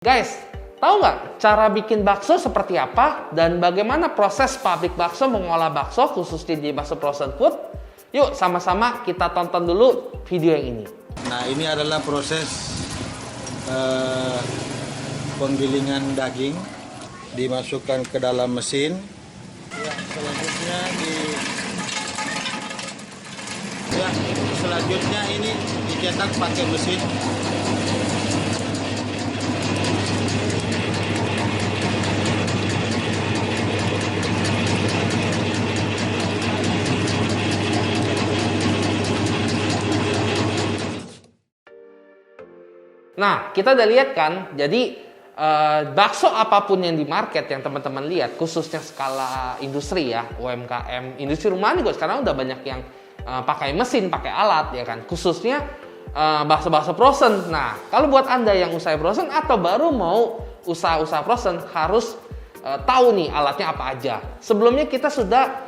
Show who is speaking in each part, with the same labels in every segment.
Speaker 1: Guys, tahu nggak cara bikin bakso seperti apa dan bagaimana proses pabrik bakso mengolah bakso khususnya di bakso frozen food? Yuk sama-sama kita tonton dulu video yang ini.
Speaker 2: Nah, ini adalah proses penggilingan daging, dimasukkan ke dalam mesin. Ya, selanjutnya ini dicetak pakai mesin.
Speaker 1: Nah, kita udah lihat kan, jadi bakso apapun yang di market yang teman-teman lihat, khususnya skala industri ya, UMKM, industri rumahan juga sekarang udah banyak yang pakai mesin, pakai alat ya kan, khususnya bakso-bakso frozen. Nah, kalau buat Anda yang usaha frozen atau baru mau usaha-usaha frozen, harus tahu nih alatnya apa aja. Sebelumnya kita sudah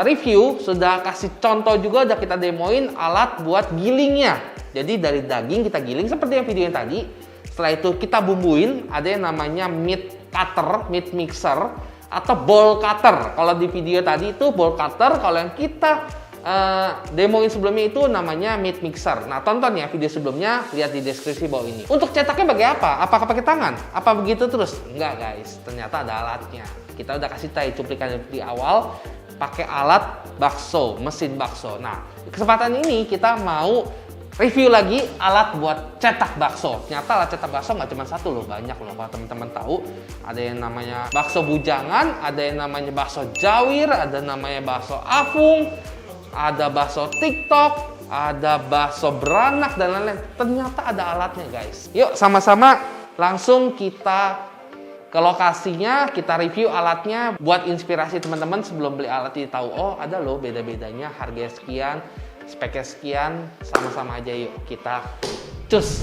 Speaker 1: review, sudah kasih contoh juga, udah kita demoin alat buat gilingnya. Jadi dari daging kita giling seperti yang video yang tadi. Setelah itu kita bumbuin, ada yang namanya meat cutter, meat mixer, atau bowl cutter. Kalau di video tadi itu bowl cutter, kalau yang kita demoin sebelumnya itu namanya meat mixer. Nah, tonton ya video sebelumnya, lihat di deskripsi bawah ini. Untuk cetaknya pakai apa? Apakah pakai tangan? Apa begitu terus? Enggak guys, ternyata ada alatnya. Kita udah kasih tahu cuplikan di awal, pakai alat bakso, mesin bakso. Nah, kesempatan ini kita mau review lagi alat buat cetak bakso. Ternyata alat cetak bakso nggak cuma satu loh, banyak loh. Kalau teman-teman tahu, ada yang namanya bakso bujangan, ada yang namanya bakso jawir, ada namanya bakso afung, ada bakso TikTok, ada bakso beranak dan lain-lain. Ternyata ada alatnya guys. Yuk sama-sama langsung kita ke lokasinya, kita review alatnya buat inspirasi teman-teman sebelum beli alat ini tahu, oh ada loh beda-bedanya, harga sekian, speknya sekian, sama-sama aja yuk kita cus.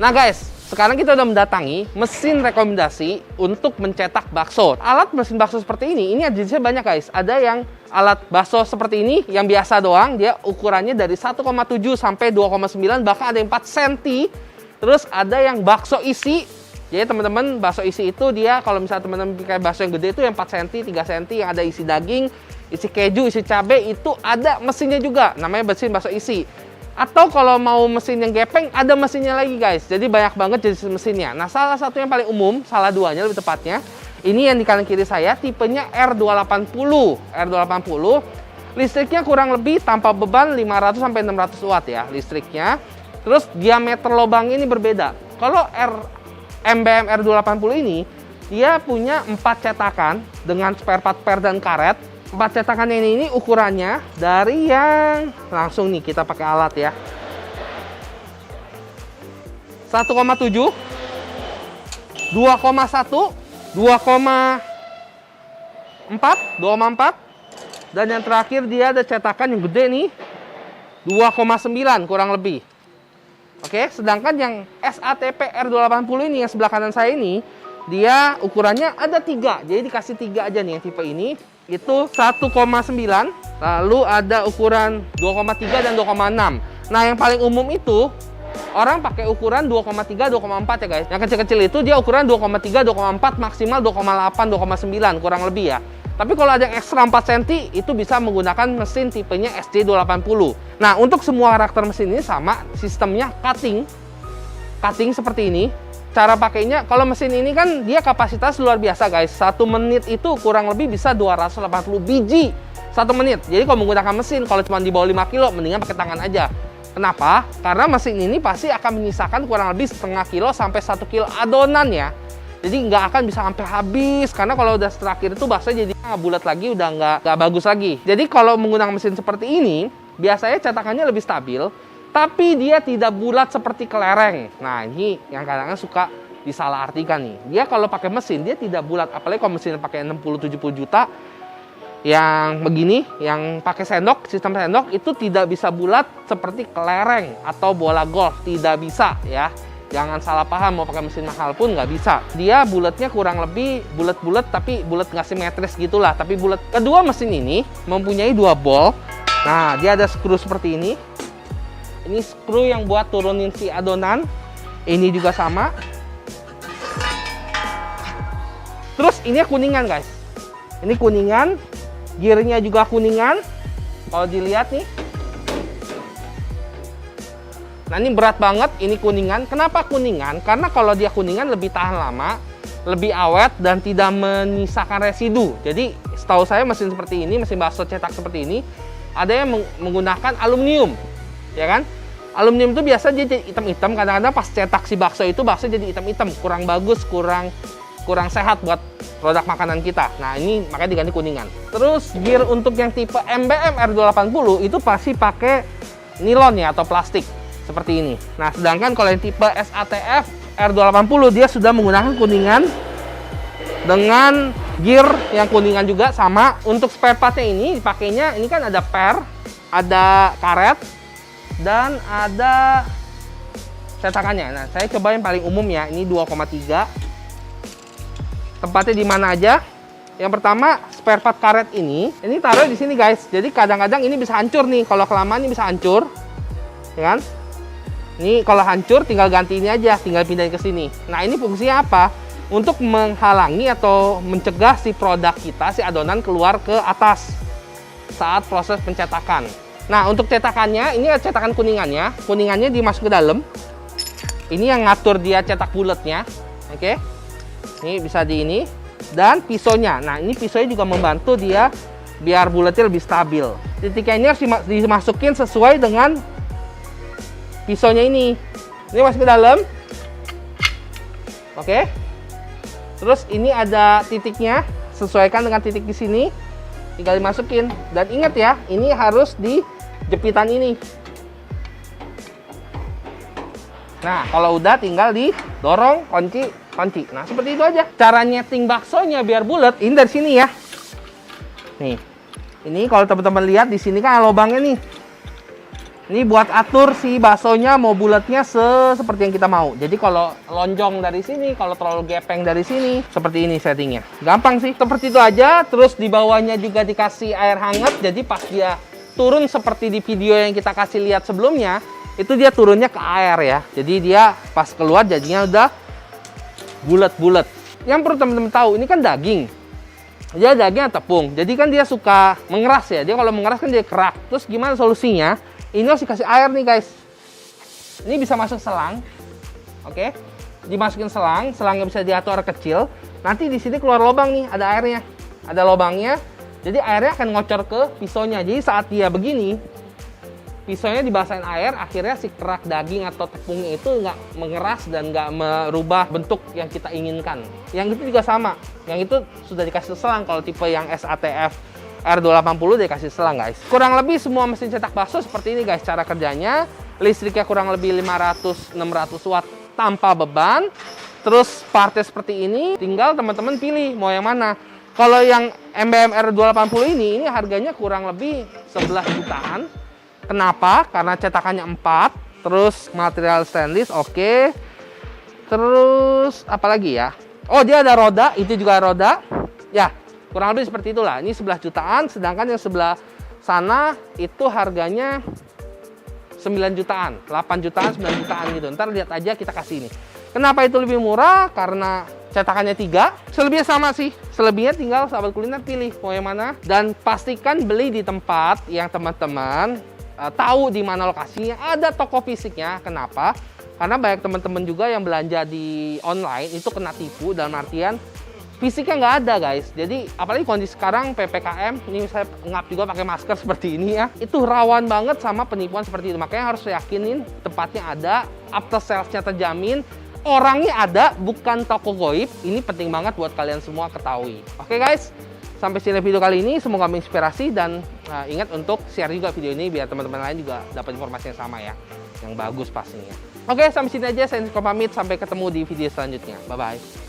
Speaker 1: Nah guys, sekarang kita udah mendatangi mesin rekomendasi untuk mencetak bakso. Alat mesin bakso seperti ini jenisnya banyak guys. Ada yang alat bakso seperti ini, yang biasa doang, dia ukurannya dari 1,7 sampai 2,9, bahkan ada yang 4 cm. Terus ada yang bakso isi. Jadi teman-teman, bakso isi itu dia kalau misalnya teman-teman pakai bakso yang gede itu yang 4 cm, 3 cm yang ada isi daging, isi keju, isi cabai, itu ada mesinnya juga, namanya mesin bakso isi. Atau kalau mau mesin yang gepeng, ada mesinnya lagi guys. Jadi banyak banget jenis mesinnya. Nah, salah satu yang paling umum, salah duanya lebih tepatnya, ini yang di kanan kiri saya, tipenya R280. R280, listriknya kurang lebih tanpa beban 500 sampai 600 watt ya listriknya. Terus diameter lubang ini berbeda. Kalau MBM R280 ini, dia punya 4 cetakan dengan spare part per dan karet. 4 cetakan ini ukurannya dari yang langsung nih kita pakai alat ya. 1,7, 2,1, 2,4, 2,4, dan yang terakhir dia ada cetakan yang gede nih, 2,9 kurang lebih. Oke, sedangkan yang SATP R280 ini yang sebelah kanan saya ini, dia ukurannya ada 3. Jadi dikasih 3 aja nih yang tipe ini. Itu 1,9, lalu ada ukuran 2,3 dan 2,6. Nah, yang paling umum itu orang pakai ukuran 2,3, 2,4 ya guys. Yang kecil-kecil itu dia ukuran 2,3, 2,4, maksimal 2,8, 2,9 kurang lebih ya. Tapi kalau ada yang ekstra 4 cm, itu bisa menggunakan mesin tipenya SJ280. Nah, untuk semua karakter mesin ini sama, sistemnya cutting seperti ini. Cara pakainya, kalau mesin ini kan dia kapasitas luar biasa guys. 1 menit itu kurang lebih bisa 280 biji 1 menit. Jadi kalau menggunakan mesin, kalau cuma di bawah 5 kilo, mendingan pakai tangan aja. Kenapa? Karena mesin ini pasti akan menyisakan kurang lebih setengah kilo sampai 1 kilo adonan ya. Jadi nggak akan bisa sampai habis, karena kalau udah terakhir itu bakso jadi nggak bulat lagi, udah nggak bagus lagi. Jadi kalau menggunakan mesin seperti ini, biasanya cetakannya lebih stabil, tapi dia tidak bulat seperti kelereng. Nah, ini yang kadang-kadang suka disalahartikan nih. Dia kalau pakai mesin, dia tidak bulat. Apalagi kalau mesin pakai 60-70 juta, yang begini, yang pakai sendok, sistem sendok, itu tidak bisa bulat seperti kelereng atau bola golf. Tidak bisa ya. Jangan salah paham, mau pakai mesin mahal pun nggak bisa. Dia bulatnya kurang lebih bulat-bulat, tapi bulat nggak simetris gitulah. Tapi bulat. Kedua mesin ini mempunyai 2 bol. Nah, dia ada skru seperti ini. Ini skru yang buat turunin si adonan. Ini juga sama. ini kuningan guys. Ini kuningan, gearnya juga kuningan. Kalau dilihat nih. Nah ini berat banget, ini kuningan. Kenapa kuningan? Karena kalau dia kuningan lebih tahan lama, lebih awet, dan tidak menyisakan residu. Jadi setahu saya mesin seperti ini, mesin bakso cetak seperti ini, ada yang menggunakan aluminium, ya kan? Aluminium itu biasa dia jadi hitam-hitam, kadang-kadang pas cetak si bakso itu bakso jadi hitam-hitam, kurang bagus, kurang sehat buat produk makanan kita. Nah ini makanya diganti kuningan. Terus gear untuk yang tipe MBM R280 itu pasti pakai nilon ya atau plastik seperti ini. Nah sedangkan kalau yang tipe SATF R280 dia sudah menggunakan kuningan dengan gear yang kuningan juga sama. Untuk spare partnya ini dipakainya, ini kan ada per, ada karet, dan ada cetakannya. Nah saya coba yang paling umum ya, ini 2,3. Tempatnya di mana aja? Yang pertama, spare part karet ini taruh di sini guys. Jadi kadang-kadang ini bisa hancur nih. Kalau kelamaan ini bisa hancur, ya kan? Ini kalau hancur tinggal ganti ini aja, tinggal pindahin ke sini. Nah ini fungsinya apa? Untuk menghalangi atau mencegah si produk kita, si adonan keluar ke atas saat proses pencetakan. Nah untuk cetakannya, ini cetakan kuningannya. Kuningannya dimasuk ke dalam. Ini yang ngatur dia cetak bulatnya, oke? Ini bisa di ini. Dan pisaunya, nah ini pisaunya juga membantu dia biar bulatnya lebih stabil. Titiknya ini harus dimasukin sesuai dengan pisaunya ini. Ini masuk ke dalam. Oke. Terus ini ada titiknya, sesuaikan dengan titik di sini. Tinggal dimasukin. Dan ingat ya, ini harus di jepitan ini. Nah, kalau udah tinggal didorong kunci. Nah, seperti itu aja. Cara nyeting baksonya biar bulat, ini dari sini ya. Nih. Ini kalau teman-teman lihat di sini kan ada lubangnya nih. Ini buat atur si baksonya mau bulatnya seperti yang kita mau. Jadi kalau lonjong dari sini, kalau terlalu gepeng dari sini, seperti ini settingnya. Gampang sih. Seperti itu aja. Terus di bawahnya juga dikasih air hangat. Jadi pas dia turun seperti di video yang kita kasih lihat sebelumnya, itu dia turunnya ke air ya. Jadi dia pas keluar jadinya udah bulat-bulat. Yang perlu teman-teman tahu, ini kan daging. Dia daging tepung. Jadi kan dia suka mengeras ya. Dia kalau mengeras kan dia kerak. Terus gimana solusinya? Ini harus dikasih air nih guys. Ini bisa masuk selang. Oke. Dimasukin selang, selangnya bisa diatur kecil. Nanti di sini keluar lubang nih, ada airnya. Ada lubangnya. Jadi airnya akan ngocor ke pisaunya. Jadi saat dia begini, pisaunya dibasahin air, akhirnya si kerak daging atau tepungnya itu nggak mengeras dan nggak merubah bentuk yang kita inginkan. Yang itu juga sama, yang itu sudah dikasih selang. Kalau tipe yang SATF R280 dikasih selang guys. Kurang lebih semua mesin cetak bakso seperti ini guys cara kerjanya. Listriknya kurang lebih 500-600 watt tanpa beban. Terus partnya seperti ini, tinggal teman-teman pilih mau yang mana. Kalau yang MBM R280 ini harganya kurang lebih 11 jutaan. Kenapa? Karena cetakannya 4, terus material stainless, oke. Terus apa lagi ya? Oh, dia ada roda, itu juga roda. Ya, kurang lebih seperti itulah. Ini 11 jutaan, sedangkan yang sebelah sana itu harganya 9 jutaan, 8 jutaan, 9 jutaan gitu. Ntar lihat aja kita kasih ini. Kenapa itu lebih murah? Karena cetakannya 3. Selebihnya sama sih. Selebihnya tinggal sahabat kuliner pilih mau yang mana. Dan pastikan beli di tempat yang teman-teman tahu di mana lokasinya, ada toko fisiknya. Kenapa? Karena banyak teman-teman juga yang belanja di online itu kena tipu dalam artian fisiknya nggak ada guys. Jadi apalagi kondisi sekarang PPKM, ini saya ngap juga pakai masker seperti ini ya, itu rawan banget sama penipuan seperti itu. Makanya harus yakinin tempatnya ada, after sales-nya terjamin, orangnya ada, bukan toko goib. Ini penting banget buat kalian semua ketahui. Oke guys, sampai sini video kali ini, semoga menginspirasi dan ingat untuk share juga video ini biar teman-teman lain juga dapat informasi yang sama ya, yang bagus pastinya. Oke, sampai sini aja, saya Niko pamit, sampai ketemu di video selanjutnya. Bye bye.